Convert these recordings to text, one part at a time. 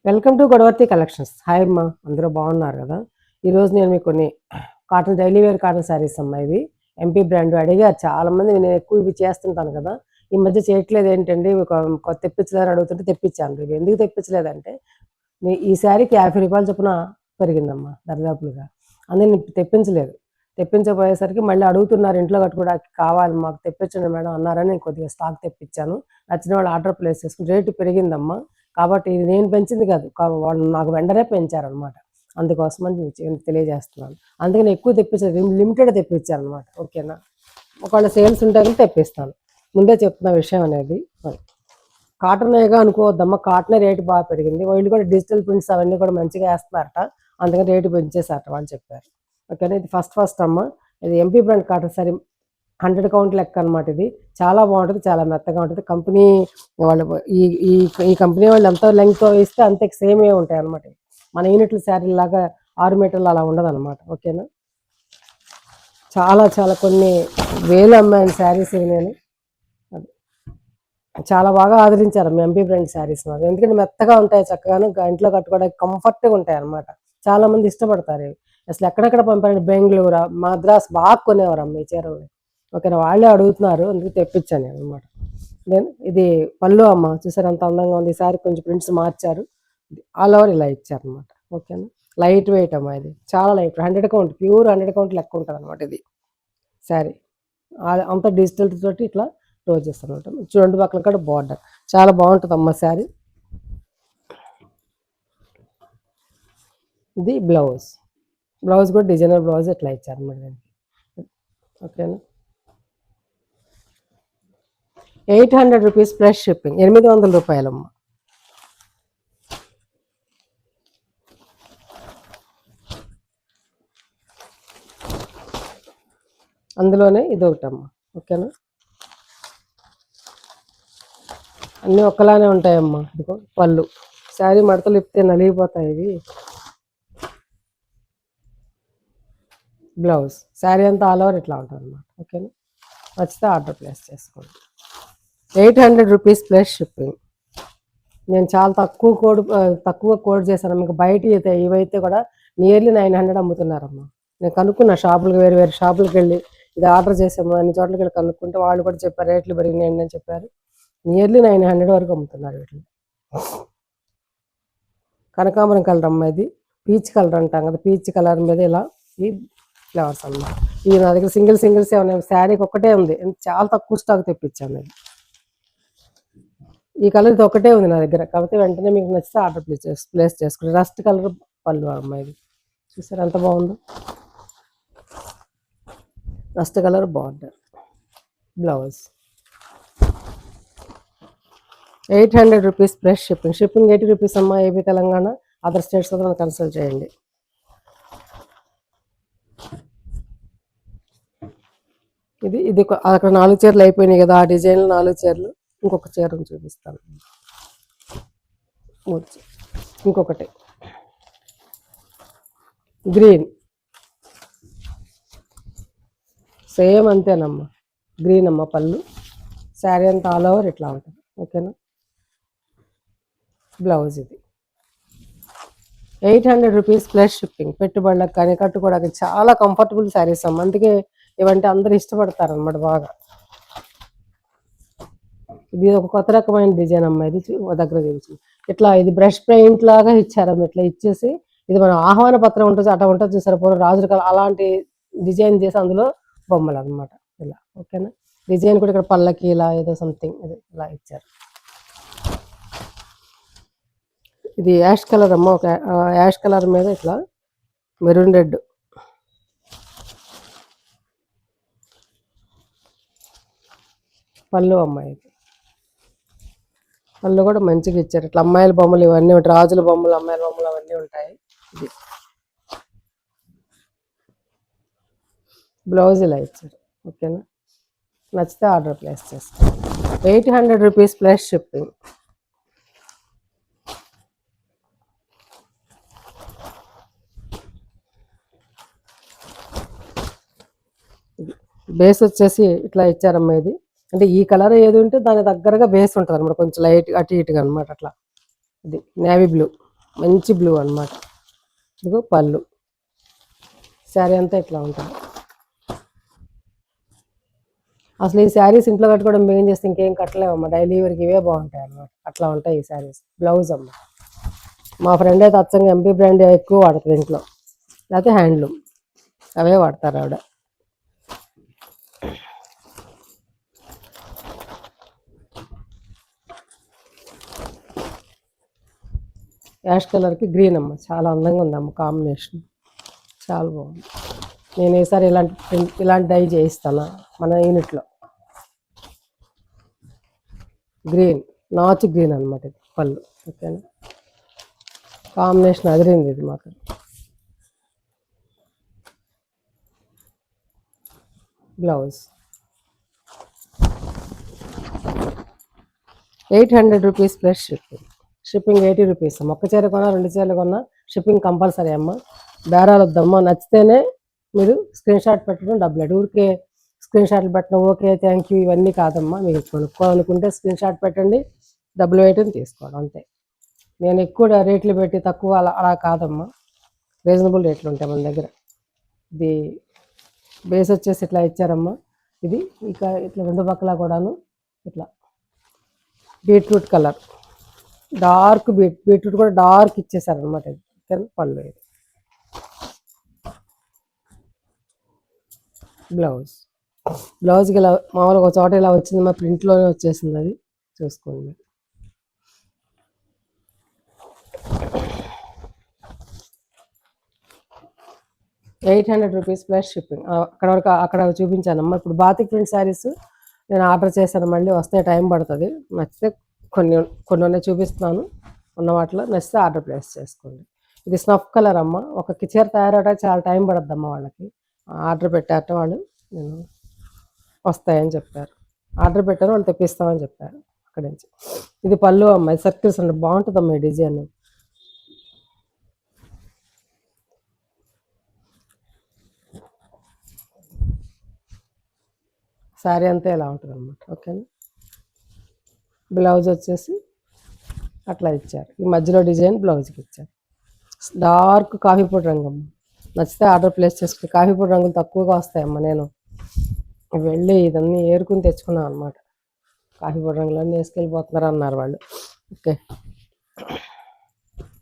Welcome to Godavarthi collections. Hi అమ్మా, అందరూ బాగున్నారు కదా? ఈరోజు నేను మీకు కొన్ని cotton daily wear cotton sarees అమ్మా. ఇవి ఎంపీ బ్రాండ్ అడిగారు చాలామంది. నేను ఎక్కువ ఇవి చేస్తుంటాను కదా, ఈ మధ్య చేయట్లేదు ఏంటండి, కొత్త తెప్పించలేదని అడుగుతుంటే తెప్పించాను. ఇవి ఎందుకు తెప్పించలేదంటే, ఈ శారీకి 50 రూపాయలు చొప్పున పెరిగిందమ్మా దరిదాపులుగా. అందుకే నేను తెప్పించలేదు. తెప్పించబోయేసరికి మళ్ళీ అడుగుతున్నారు, ఇంట్లో కట్టుకోవడానికి కావాలి మాకు తెప్పించండి మేడం అన్నారని నేను కొద్దిగా స్టాక్ తెప్పించాను. నచ్చిన వాళ్ళు ఆర్డర్ ప్లేస్ చేసుకుని రేటు పెరిగిందమ్మా. కాబట్టి ఇది నేను పెంచింది కాదు, వాళ్ళు నాకు వెంటనే పెంచారనమాట. అందుకోసమని తెలియజేస్తున్నాను. అందుకని ఎక్కువ తెప్పించాను, లిమిటెడ్ తెప్పించాను అనమాట. ఓకేనా? ఒకవేళ సేల్స్ ఉంటే కానీ తెప్పిస్తాను. ముందే చెప్తున్న విషయం అనేది. కాటనేగా అనుకోవద్దమ్మా, కాటనే రేటు బాగా పెరిగింది. వాళ్ళు కూడా డిజిటల్ ప్రింట్స్ అవన్నీ కూడా మంచిగా వేస్తున్నారట, అందుకని రేటు పెంచేసారట వాళ్ళు చెప్పారు. ఓకేనా? ఇది ఫస్ట్ అమ్మ. ఇది MP brand cotton sorry, 100 count లెక్క అనమాట. ఇది చాలా బాగుంటుంది, చాలా మెత్తగా ఉంటుంది. కంపెనీ వాళ్ళు ఈ ఈ ఈ కంపెనీ వాళ్ళు ఎంత లెంగ్త్తో వేస్తే అంతే సేమే ఉంటాయి అనమాట. మన యూనిట్ల శారీ లాగా 6 మీటర్లు అలా ఉండదు అనమాట. ఓకేనా? చాలా చాలా కొన్ని వేలు అమ్మాయిన శారీస్ ఇవి. నేను చాలా బాగా ఆదరించారు మీ ఎంపీ బ్రాండ్ శారీస్ మాకు. ఎందుకంటే మెత్తగా ఉంటాయి, చక్కగాను ఇంట్లో కట్టుకోవడానికి కంఫర్ట్గా ఉంటాయి అనమాట. చాలా మంది ఇష్టపడతారు ఇవి. అసలు ఎక్కడెక్కడ పంపారండి, బెంగళూరు, మద్రాస్ బాగా కొనేవారు అమ్మ ఈ చీరలు. ఓకేనా? వాళ్ళే అడుగుతున్నారు, అందుకు తెప్పించాను నేను అనమాట. దెన్ ఇది పళ్ళు అమ్మ, చూసారు ఎంత అందంగా ఉంది. ఈసారి కొంచెం ప్రింట్స్ మార్చారు, ఆల్ ఓవర్ ఇలా ఇచ్చారు అనమాట. ఓకేనా? లైట్ వెయిట్ అమ్మ, ఇది చాలా లైట్, 100 కౌంట్, ప్యూర్ 100 కౌంట్ లెక్క ఉంటుంది అనమాట ఇది శారీ. అంతా డిజిటల్ తోటి ఇట్లా రోజెస్ అనమాట. చూడండి పక్కన కూడా బార్డర్ చాలా బాగుంటుంది అమ్మ శారీ. ఇది బ్లౌజ్ కూడా డిజైనర్ బ్లౌజ్ ఇట్లా ఇచ్చారు అనమాట దానికి. ఓకేనా? 800 రూపీస్ ప్లస్ షిప్పింగ్, 800 రూపాయలమ్మ. అందులోనే ఇది ఒకటమ్మ. ఓకేనా? అన్నీ ఒక్కలానే ఉంటాయమ్మా. ఇదిగో పళ్ళు, శారీ మడతలు ఇప్పితే నలిగిపోతాయి ఇవి. బ్లౌజ్, శారీ అంతా ఆల్ ఓవర్ ఇట్లా ఉంటుంది అన్నమాట. ఓకేనా? నచ్చితే ఆర్డర్ ప్లేస్ చేసుకోండి. 800 రూపీస్ ప్లస్ షిప్పింగ్. నేను చాలా తక్కువ కోడ్ చేశాను మీకు. బయట అయితే ఇవైతే కూడా నియర్లీ 900 అమ్ముతున్నారమ్మా. నేను కనుక్కున్నా షాపులకు, వేరు షాపులకు వెళ్ళి ఇది ఆర్డర్ చేసాము, అన్ని చోట్లకి వెళ్ళి కనుక్కుంటే వాళ్ళు కూడా చెప్పారు రేట్లు పెరిగినాయండి అని చెప్పారు. నియర్లీ 900 వరకు అమ్ముతున్నారు వీటిని. కనకాంబరం కలర్ అమ్మ, ఇది పీచ్ కలర్ అంటాం కదా, పీచ్ కలర్ మీద ఇలా ఈ ఫ్లవర్స్ అన్నమాట. ఇది నా దగ్గర సింగిల్స్ ఏమన్నా శారీకి ఒక్కటే ఉంది, చాలా తక్కువ స్టాక్ తెప్పించాను. ఈ కలర్ ఇది ఒకటే ఉంది నా దగ్గర, కాబట్టి వెంటనే మీకు నచ్చితే ఆర్డర్ ప్లేస్ చేసుకుని. రస్ట్ కలర్ పళ్ళు అమ్మాయి, ఇది చూసారు ఎంత బాగుందో. Rust colour border, blouse. 800 rupees plus shipping 80 rupees అమ్మా. ఏపీ, తెలంగాణ, అదర్ స్టేట్స్ కూడా కన్సల్ట్ చేయండి. ఇది అక్కడ 4 చీరలు అయిపోయినాయి కదా, ఆ డిజైన్లు 4 చీరలు. ఇంకొక చీరను చూపిస్తాను. ఇంకొకటి గ్రీన్, సేమ్ అంతేనమ్మా. గ్రీన్ అమ్మ పళ్ళు, శారీ అంతా ఆల్ ఓవర్ ఇట్లా ఉంటుంది. ఓకేనా? బ్లౌజ్ ఇది 800 రూపీస్ ప్లస్ షిప్పింగ్. పెట్టుబడులకు కానీ కట్టుకోవడానికి చాలా కంఫర్టబుల్ శారీస్ అమ్మ. అందుకే ఇవంటే అందరూ ఇష్టపడతారు అనమాట బాగా. ఇది ఒక కొత్త రకమైన డిజైన్ అమ్మ. ఇది దగ్గర చూసి ఇట్లా, ఇది బ్రష్ పెయింట్ లాగా ఇచ్చారమ్మ. ఇట్లా ఇచ్చేసి ఇది మనం ఆహ్వాన పత్రం ఉంటుంది అట్లా ఉంటుంది చూసారు, పూర్వం రాజుల కాలం అలాంటి డిజైన్ చేసి అందులో బొమ్మలు అనమాట ఇలా. ఓకేనా? డిజైన్ కూడా ఇక్కడ పళ్ళకి ఇలా ఏదో సంథింగ్ ఇది ఇలా ఇచ్చారు. ఇది యాష్ కలర్ అమ్మ. ఒక యాష్ కలర్ మీద ఇట్లా మెరూన్ రెడ్ పళ్ళు అమ్మాయి. పళ్ళు కూడా మంచిగా ఇచ్చారు. ఇట్లా అమ్మాయిల బొమ్మలు ఇవన్నీ ఉంటాయి, రాజుల బొమ్మలు, అమ్మాయిల బొమ్మలు అవన్నీ ఉంటాయి. ఇది బ్లౌజ్ ఇలా ఇచ్చారు. ఓకేనా? నచ్చితే ఆర్డర్ ప్లేస్ చేసుకోండి. 800 రూపీస్ ప్లస్ షిప్పింగ్. బేస్ వచ్చేసి ఇట్లా ఇచ్చారమ్మా. ఇది అంటే ఈ కలర్ ఏది ఉంటే దాని దగ్గరగా బేస్ ఉంటుంది అనమాట, కొంచెం లైట్ అటు ఇటుగా అనమాట. అట్లా ఇది నేవీ బ్లూ. మంచి బ్లూ అనమాట. ఇదిగో పళ్ళు. శారీ అంతా ఇట్లా ఉంటుంది. అసలు ఈ శారీస్ ఇంట్లో కట్టుకోవడం ఏం చేస్తే ఇంకేం కట్టలేమమ్మా, డైలీ వేర్కి ఇవే బాగుంటాయి అన్నమాట. అట్లా ఉంటాయి ఈ శారీస్. బ్లౌజ్ అమ్మ, మా ఫ్రెండ్ అయితే అచ్చంగా ఎంపీ బ్రాండ్ ఎక్కువ వాడుతుంది ఇంట్లో, లేకపోతే హ్యాండ్లూమ్ అవే వాడతారు ఆవిడ. యాష్ కలర్కి గ్రీన్ అమ్మ, చాలా అందంగా ఉందమ్మ కాంబినేషన్, చాలా బాగుంది. నేను ఈసారి ఇలాంటి డై చేయిస్తాను మన యూనిట్లో. గ్రీన్, నాచు గ్రీన్ అనమాట ఇది పళ్ళు. ఓకేనా, కాంబినేషన్ అదిరింది ఇది మాకు. Blouse 800 rupees plus shipping. Shipping 80 rupees. ఒక్క చీర కొన్నా 2 చీరలు కొన్నా షిప్పింగ్ కంపల్సరీ అమ్మ. బేరాలు వద్దమ్మా, నచ్చితేనే మీరు స్క్రీన్ షాట్ పెట్టడం, డబ్బులు ఊరికే స్క్రీన్ షాట్లు పెట్టడం, ఓకే థ్యాంక్ యూ ఇవన్నీ కాదమ్మా. మీరు కొనుక్కోవాలనుకుంటే స్క్రీన్ షాట్ పెట్టండి, డబ్బులు వేయటం తీసుకోవడం అంతే. నేను ఎక్కువ రేట్లు పెట్టి తక్కువ అలా కాదమ్మా, రీజనబుల్ రేట్లు ఉంటాయి మన దగ్గర. ఇది బేస్ వచ్చేసి ఇట్లా ఇచ్చారమ్మా. ఇది ఇక ఇట్లా రెండు పక్కల కూడాను ఇట్లా బీట్రూట్ కలర్, డార్క్ బీట్రూట్ కూడా డార్క్ ఇచ్చేసారు అనమాట. ఇది పళ్ళు. ఇది బ్లౌజ్కి ఇలా మామూలుగా ఒక చోట ఇలా వచ్చింది, మా ప్రింట్లోనే వచ్చేసింది, అది చూసుకోండి. 800 రూపీస్ ప్లస్ షిప్పింగ్. అక్కడ వరకు అక్కడ చూపించానమ్మా. ఇప్పుడు బాతిక్ ప్రింట్ శారీస్ నేను ఆర్డర్ చేశాను, మళ్ళీ వస్తే టైం పడుతుంది. నచ్చితే కొన్ని చూపిస్తున్నాను, ఉన్న వాటిలో నచ్చితే ఆర్డర్ ప్లేస్ చేసుకోండి. ఇది స్నఫ్ కలర్ అమ్మ. ఒక చీర తయారవడానికి చాలా టైం పడుద్ది అమ్మ. వాళ్ళకి ఆర్డర్ పెట్టారట వాళ్ళు, నేను వస్తాయని చెప్పారు. ఆర్డర్ పెట్టారు, వాళ్ళు తెప్పిస్తామని చెప్పారు అక్కడి నుంచి. ఇది పళ్ళు అమ్మ, ఇది సర్కిల్స్ అంటే బాగుంటుందమ్మా ఈ డిజైన్. శారీ అంతా ఇలా ఉంటుంది అన్నమాట. ఓకేనా, బ్లౌజ్ వచ్చేసి అట్లా ఇచ్చారు, ఈ మధ్యలో డిజైన్ బ్లౌజ్కి ఇచ్చారు. డార్క్ కాఫీ పొడి రంగు అమ్మ. నచ్చితే ఆర్డర్ ప్లేస్ చేసుకుంటే కాఫీ పొడి రంగులు తక్కువగా వస్తాయమ్మా. నేను వెళ్ళి ఇదన్నీ ఏరుకుని తెచ్చుకున్నాను అనమాట. కాఫీ పొడి రంగులన్నీ వేసుకెళ్ళిపోతున్నారు అన్నారు వాళ్ళు. ఓకే,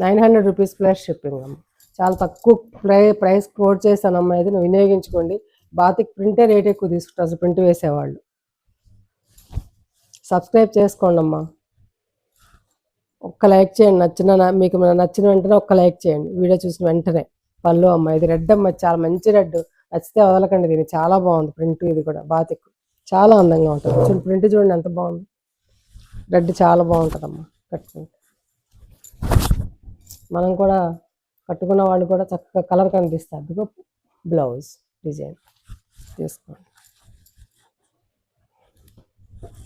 900 రూపీస్ ప్లస్ షిప్పింగ్ అమ్మ. చాలా తక్కువ ప్రైస్ కోట్ చేశానమ్మా. ఇది నువ్వు వినియోగించుకోండి. బాతిక్ ప్రింటే రేట్ ఎక్కువ తీసుకుంటారు అసలు ప్రింట్ వేసేవాళ్ళు. సబ్స్క్రైబ్ చేసుకోండి అమ్మా, ఒక్క లైక్ చేయండి. మీకు నచ్చిన వెంటనే ఒక్క లైక్ చేయండి, వీడియో చూసిన వెంటనే. పళ్ళు అమ్మ, ఇది రెడ్ అమ్మ, చాలా మంచి రెడ్. నచ్చితే వదలకండి, దీన్ని చాలా బాగుంది ప్రింట్. ఇది కూడా బాతిక్ చాలా అందంగా ఉంటుంది. చూడండి ప్రింట్, చూడండి ఎంత బాగుంది. రెడ్ చాలా బాగుంటుందమ్మా కట్టుకుంటే. మనం కూడా కట్టుకున్న వాళ్ళు కూడా చక్కగా కలర్ కనిపిస్తారు. అదిగో బ్లౌజ్ డిజైన్ తీసుకోండి,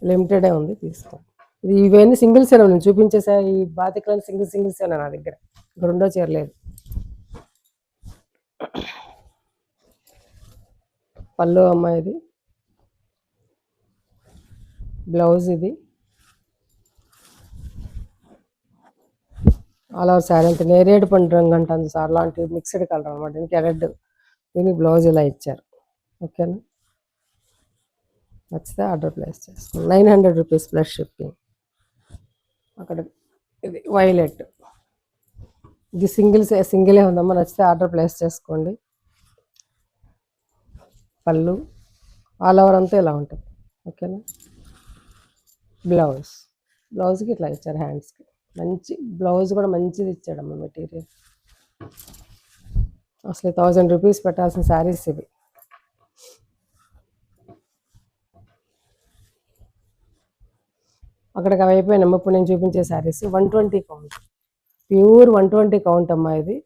లిమిటెడే ఉంది, తీసుకోండి. ఇది ఇవన్నీ సింగిల్స్ ఏనా నేను చూపించేసా, ఈ బాతిక్లని సింగిల్స్ ఏనా నా దగ్గర, ఇంకా రెండో చీర లేదు. పళ్ళు అమ్మ, ఇది బ్లౌజ్. ఇది అలా శారీ అంటే నేరేడు పండు రంగు అంటాను సార్, అలాంటి మిక్స్డ్ కలర్ అనమాట. ఇంకా రెడ్, దీనికి బ్లౌజ్ ఇలా ఇచ్చారు. ఓకేనా, నచ్చితే ఆర్డర్ ప్లేస్ చేసుకోండి. 900 రూపీస్ ప్లస్ షిప్పింగ్. అక్కడ ఇది వైలెట్, ఇది సింగిలే ఉందమ్మా. నచ్చితే ఆర్డర్ ప్లేస్ చేసుకోండి. పళ్ళు ఆల్ ఓవర్ అంతా ఇలా ఉంటుంది. ఓకేనా, బ్లౌజ్కి ఇట్లా ఇచ్చారు, హ్యాండ్స్కి మంచి బ్లౌజ్ కూడా మంచిది ఇచ్చాడమ్మా మెటీరియల్. అసలు 1000 రూపీస్ పెట్టాల్సిన శారీస్ ఇవి. అక్కడికి అవి అయిపోయినామ్మా. ఇప్పుడు నేను చూపించే శారీస్ 120 కౌంట్, ప్యూర్ 120 కౌంట్ అమ్మా. ఇది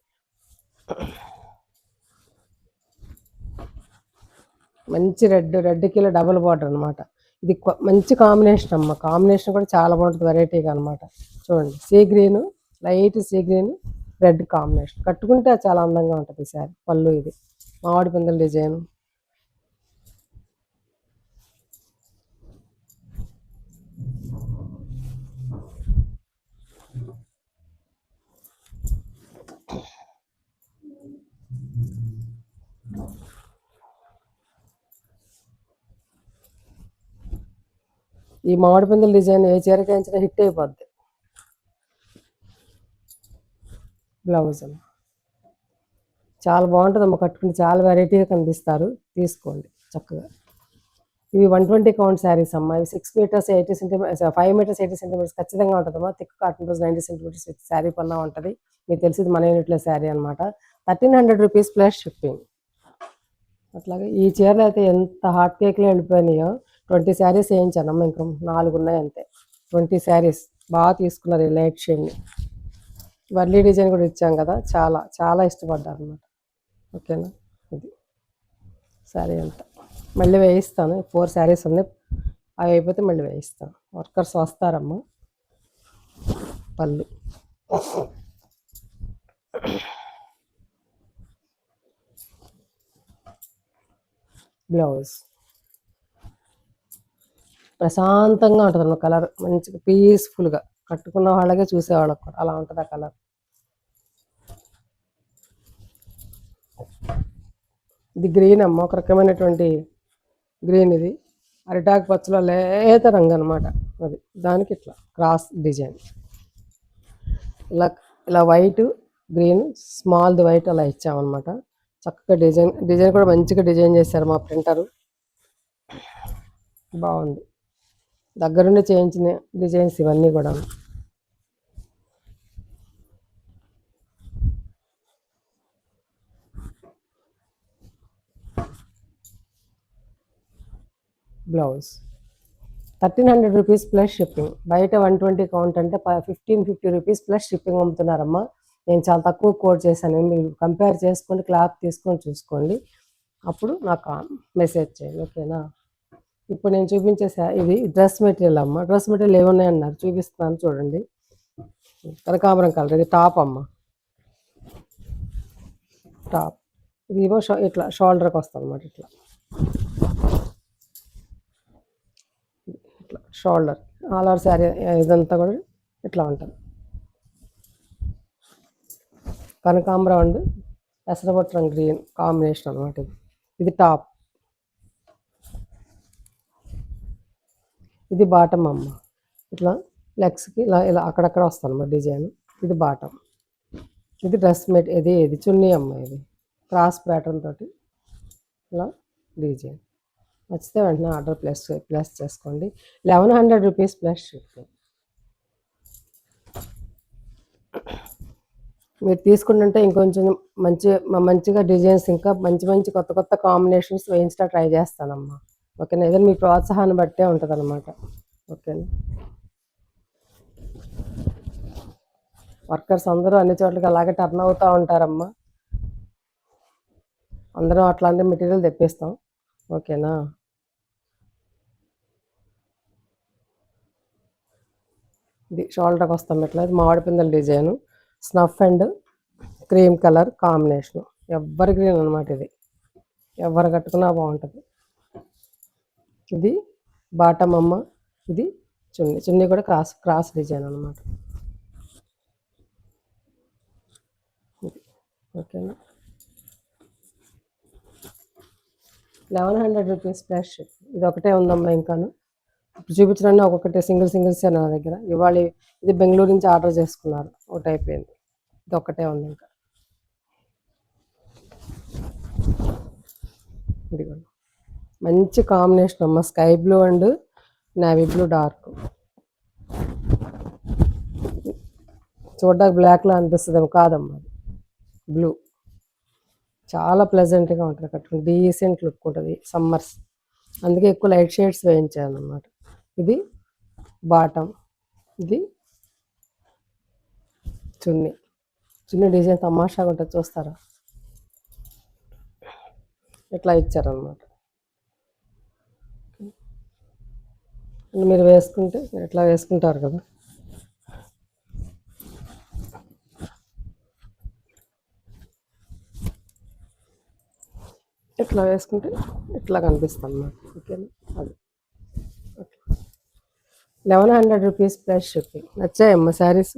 మంచి రెడ్కి డబుల్ బార్డర్ అనమాట. ఇది మంచి కాంబినేషన్ అమ్మ. కాంబినేషన్ కూడా చాలా బాగుంటుంది, వెరైటీగా అనమాట. చూడండి, sea green, light sea green, red combination. కట్టుకుంటే చాలా అందంగా ఉంటుంది ఈ శారీ. పళ్ళు ఇది మామిడి పిందెల డిజైన్. ఈ మామిడి పిందెల డిజైన్ ఏ చీరకి వేయించినా హిట్ అయిపోద్ది. బ్లౌజ్ చాలా బాగుంటుందమ్మా, కట్టుకుంటే చాలా వెరైటీగా కనిపిస్తారు. తీసుకోండి చక్కగా. ఇవి 120 కౌంట్ శారీస్ అమ్మా. ఇవి 6 మీటర్స్ 80 సెంటీమీటర్స్ 5 మీటర్స్ 80 సెంటీమీటర్స్ ఖచ్చితంగా ఉంటుందమ్మా. Thick cotton blouse 90 centimetres with sari పన్నా ఉంటుంది. మీకు తెలిసింది మన యూనిట్లో శారీ అనమాట. 1300 రూపీస్ ప్లస్ షిప్పింగ్. అట్లాగే ఈ చీరలు అయితే ఎంత హాట్ కేక్లో వెళ్ళిపోయినాయో. 20 శారీస్ వేయించానమ్మా, ఇంకా 4 ఉన్నాయి అంతే. 20 శారీస్ బాగా తీసుకున్నారు ఈ లైట్ షేడ్ని. వర్లీ డిజైన్ కూడా ఇచ్చాం కదా, చాలా చాలా ఇష్టపడ్డారు అనమాట. ఓకేనా, ఇది శారీ అంతా మళ్ళీ వేయిస్తాను. 4 శారీస్ ఉన్నాయి, అవి అయిపోతే మళ్ళీ వేయిస్తాను. వర్కర్స్ వస్తారమ్మా. పళ్ళు బ్లౌజ్ ప్రశాంతంగా ఉంటుంది కలర్, మంచిగా పీస్ఫుల్గా కట్టుకున్న వాళ్ళకే చూసేవాళ్ళకి కూడా అలా ఉంటుంది ఆ కలర్. ఇది గ్రీన్ అమ్మ, ఒక రకమైనటువంటి గ్రీన్. ఇది అరిటాకు పచ్చలో లేత రంగు అనమాట. అది దానికి ఇట్లా క్రాస్ డిజైన్, ఇలా ఇలా వైట్ గ్రీన్ స్మాల్ది వైట్ అలా ఇచ్చామన్నమాట. చక్కగా డిజైన్ కూడా మంచిగా డిజైన్ చేశారు మా ప్రింటరు. బాగుంది, దగ్గరుండి చేయించిన డిజైన్స్ ఇవన్నీ కూడా. Blouse 1300 rupees plus shipping. బయట 120 కౌంట్ అంటే 1550 రూపీస్ ప్లస్ షిప్పింగ్ అమ్ముతున్నారమ్మా. నేను చాలా తక్కువ కోట్ చేశాను. మీరు కంపేర్ చేసుకోండి, క్లాత్ తీసుకొని చూసుకోండి, అప్పుడు నాకు మెసేజ్ చేయండి. ఓకేనా. ఇప్పుడు నేను చూపించేసా ఇది డ్రెస్ మెటీరియల్ అమ్మ. డ్రెస్ మెటీరియల్ ఏమున్నాయన్నారు చూపిస్తున్నాను చూడండి. కనకాంబరం కలర్, ఇది టాప్ అమ్మ. టాప్ ఇది ఏమో ఇట్లా షోల్డర్కి వస్తుంది అన్నమాట. ఇట్లా ఇట్లా షోల్డర్ ఆల్ ఓవర్ శారీ ఇదంతా కూడా ఇట్లా ఉంటుంది. కనకాంబరం అండ్ పెసరపట్టు గ్రీన్ కాంబినేషన్ అనమాట. ఇది టాప్, ఇది బాటమ్ అమ్మ. ఇట్లా లెగ్స్కి ఇలా ఇలా అక్కడక్కడ వస్తుంది అన్నమాట డిజైన్. ఇది బాటమ్. ఇది డ్రెస్ మెట్, ఇది చున్నీ అమ్మ. ఇది క్రాస్ ప్యాటర్న్ తోటి ఇలా డిజైన్. నచ్చితే వెంటనే ఆర్డర్ ప్లస్ చేసుకోండి. 1100 రూపీస్ ప్లస్ షిప్పింగ్. మీరు తీసుకుంటుంటే ఇంకొంచెం మంచిగా డిజైన్స్, ఇంకా మంచి కొత్త కాంబినేషన్స్ వేయించడం ట్రై చేస్తానమ్మా. ఓకేనా. ఏదైనా మీ ప్రోత్సాహాన్ని బట్టే ఉంటుంది అనమాట. ఓకేనా. వర్కర్స్ అందరూ అన్ని చోట్లకి అలాగే టర్న్ అవుతూ ఉంటారమ్మా. అందరం అట్లాంటి మెటీరియల్ తెప్పిస్తాం. ఓకేనా. ఇది షోల్డర్కి వస్తాం ఇట్లా. ఇది మామిడి పిందెల design, snuff and cream colour combination. ఎవ్వరి గ్రీన్ అనమాట. ఇది ఎవరు కట్టుకున్నా బాగుంటుంది. ఇది బాటమ్ అమ్మ. ఇది చున్నీ కూడా క్రాస్ డిజైన్ అనమాట. ఓకేనా. 1100 రూపీస్ ప్లస్ షిప్. ఇది ఒకటే ఉందమ్మా. ఇంకాను ఇప్పుడు చూపించడానికి ఒక్కొక్కటి సింగిల్స్ నా దగ్గర. ఇవాళ ఇది బెంగళూరు నుంచి ఆర్డర్ చేసుకున్నారు, ఒకటి అయిపోయింది. ఇది ఒక్కటే ఉంది ఇంకా. ఇది మంచి కాంబినేషన్ అమ్మ, sky blue and navy blue dark. చూడడానికి బ్లాక్లో అనిపిస్తుందేమో, కాదమ్మా బ్లూ. చాలా ప్లెజెంట్గా ఉంటుంది కట్టుకుని, డీసెంట్ లుక్ ఉంటుంది సమ్మర్స్. అందుకే ఎక్కువ లైట్ షేడ్స్ వేయించాను అన్నమాట. ఇది బాటమ్, ఇది చున్నీ డిజైన్ తమాషాగా ఉంటుంది, చూస్తారా. ఇట్లా ఇచ్చారనమాట. మీరు వేసుకుంటే ఎట్లా వేసుకుంటారు కదా. ఇట్లా వేసుకుంటే ఇట్లా కనిపిస్తుంది అన్నమాట. ఓకేనా. అది 1100 రూపీస్ ప్లస్ షిప్పింగ్. నచ్చాయమ్మా శారీస్?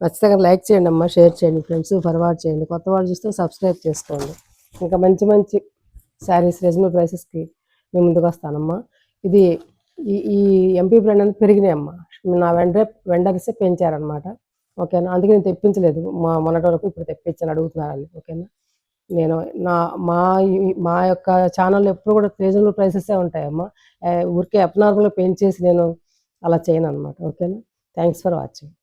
నచ్చితే కానీ లైక్ చేయండి అమ్మా, షేర్ చేయండి, ఫ్రెండ్స్ ఫార్వర్డ్ చేయండి. కొత్త వాళ్ళు చూస్తే సబ్స్క్రైబ్ చేసుకోండి. ఇంకా మంచి శారీస్ రీజనబుల్ ప్రైసెస్కి మేము ముందుకు వస్తానమ్మా. ఇది ఈ ఎంపీ బ్రాండ్ అనేది పెరిగినాయమ్మా. నా వెండర్సే పెంచారనమాట. ఓకేనా. అందుకే నేను తెప్పించలేదు. మొన్నటి వరకు ఇప్పుడు తెప్పించాను అడుగుతున్నారని. ఓకేనా. నేను నా మా మా యొక్క ఛానల్‌లో ఎప్పుడు కూడా రీజనబుల్ ప్రైసెసే ఉంటాయమ్మా. ఊరికే అబ్నార్మల్‌గా పెంచేసి నేను అలా చేయననమాట. ఓకేనా. Thanks for watching.